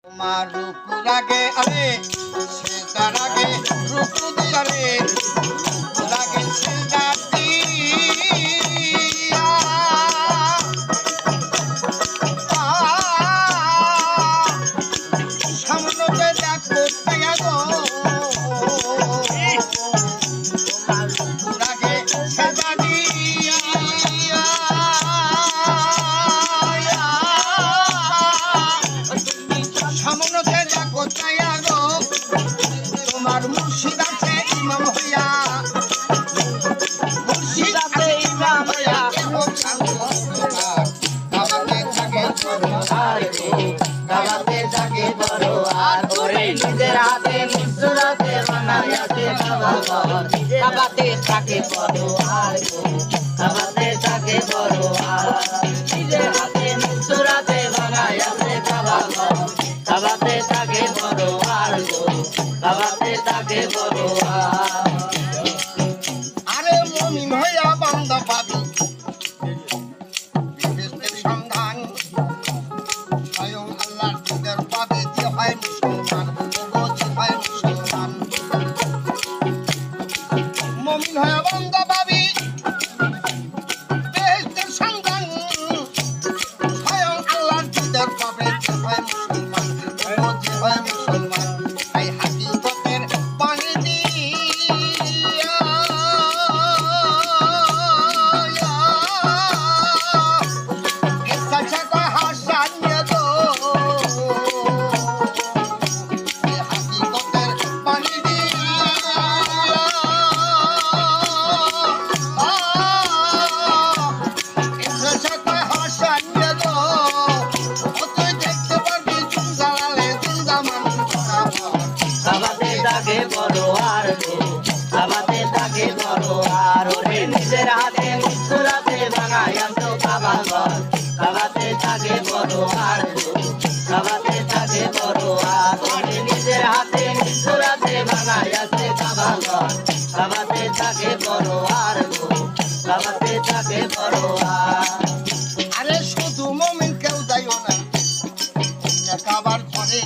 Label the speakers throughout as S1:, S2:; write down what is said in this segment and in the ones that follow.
S1: তোমার রূপু লাগে আরে সেটার আগে রূপু দিয়া রে রূপু লাগে সেটা দিয়া সামনে দেখো পাইয়া গো তোমার রূপু লাগে সেটা দিয়া সামনে দেখো পাইয়া গো তোমার মুর্শিদ আছে ইমাম হইয়া মুর্শিদ আছে ইমাম হইয়া দাওয়াতে থাকে
S2: দাওয়াতে থাকে বড় আর করে নিজের হাতে মুসরাতে বানায়াতে বাবা দাওয়াতে থাকে বড় আর দাওয়াতে থাকে বড় আর নিজের হাতে মুসরাতে বানায়াতে বাবা দাওয়াতে থাকে বড় আর দাওয়াতে থাকে বড় আর
S1: আরে মুমিন হইয়া বান্দা পাবি বেহেশতের সন্ধান স্বয়ং আল্লাহর দিদার পাবে যে হয় মুসলমান ও যে হয় মুসলমান মুমিন হইয়া বান্দা পাবি বেহেশতের সন্ধান স্বয়ং আল্লাহর দিদার পাবে যে হয় মুসলমান ও যে হয় মুসলমান এই হাকিকতের পানি দিয়া এসা কয় হাসান গো এই হাকিকতের পানি দিয়া এসা কয় হাসান গো ও তুই দেখতে পারবি জুনজালালে জুনজামান
S2: দাওয়াতে থাকে বড় আর দাওয়াতে থাকে বড় আর ওরে নিজের হাতে মুসরাতে বানায়াতো বাবা দাওয়াতে থাকে বড় আর দাওয়াতে থাকে বড় আর ওরে নিজের হাতে মুসরাতে বানায়াতে বাবা দাওয়াতে থাকে বড় আর দাওয়াতে থাকে বড় আর
S1: আরে শুধু মুমিন কেউ যাইও না কাবার ঘরে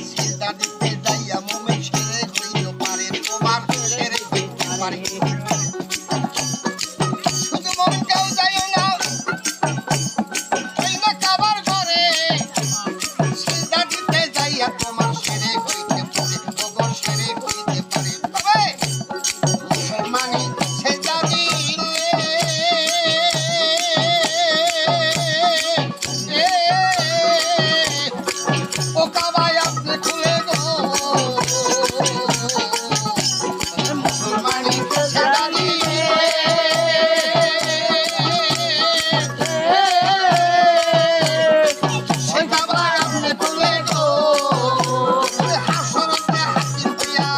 S1: সিজদা দিতে যাইয়া মুমিন সেরে হইতে পারে তোমার সেরে হইতে পারে শুধু মুমিন কেউ যাইও না ওই না কাবার ঘরে সিজদা দিতে যাইয়া তোমার সেরে হইতে পারে তোমার সেরে হইতে পারে তবে মুসলমানি সেজদা দিলে ও কাবায় আপনি খুলে গো মুসলমানি সেজদা দিলে সে কাবায় আপনি খুলে গো হাসরতে হাসিন হইয়া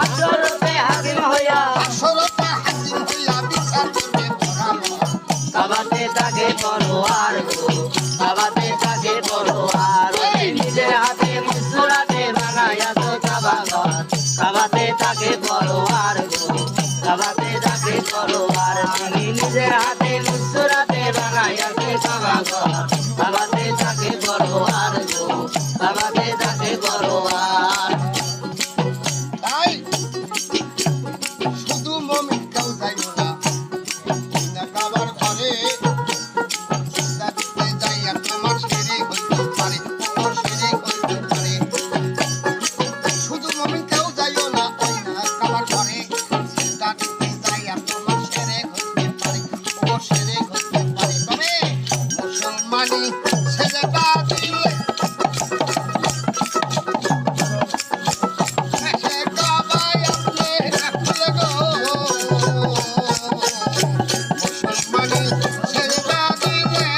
S2: আসরতে হাকিম হইয়া
S1: হাসরতে হাসিন হইয়া বিচার করবে বরাবর
S2: দাওয়াতে থাকে বড় আর দাওয়াতে থাকে বড় আর ওই নিজের হাতে মুসরাতে বানায়াতো বাবা দাওয়াতে থাকে বড় আর দাওয়াতে থাকে বড় আর তুমি নিজের হাতে মুসরাতে বানায়াতে বাবা দাওয়াতে থাকে বড় আর দাওয়াতে থাকে বড় আর
S1: তাই শুধু মুমিন কেউ যাইও না না কাবার ঘরে সিজদা দিতে যাইয়া তোমার সেরে হইতে পারে তোমার সেরে হইতে পারে শুধু মুমিন কেউ যাইও না ওই না কাবার ঘরে সিজদা দিতে যাইয়া তোমার সেরে হইতে পারে তোমার সেরে হইতে পারে তবে মুসলমানি সেজদা দিলে সে কাবায় আপনি রাখলে গো মুসলমানি সেজদা দিলে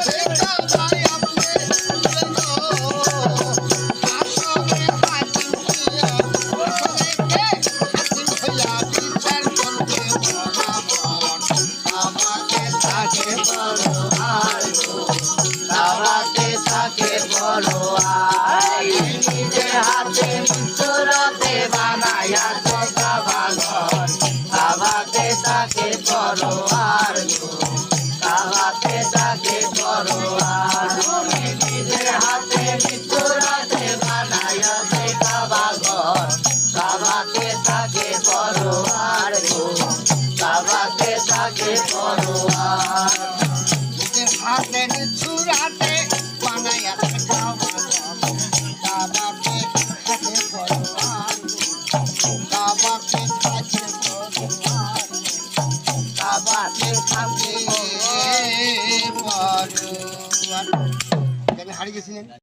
S1: সে কাবায় আপনি রাখলে গো আসলে হাকিম হইয়া হাকিম হইয়া বিচার করবে বরাবর আমাকে
S2: থাকে বড় আর দাওয়াতে থাকে বড় আর নিজের হাতে মুসরাতে বানায়াতো বাবা দাওয়াতে থাকে বড় আর দাওয়াতে থাকে পরোয়ার গো কাবাতে থাকে পরোয়ার
S1: নিজের হাতে ছুরাতে বানাইয়া খাওয়া কাবাতে থাকে পরোয়ার কাবাতে থাকে পরোয়ার কাবাতে থাকে পরোয়ার। আমি হারিয়ে গেছি না।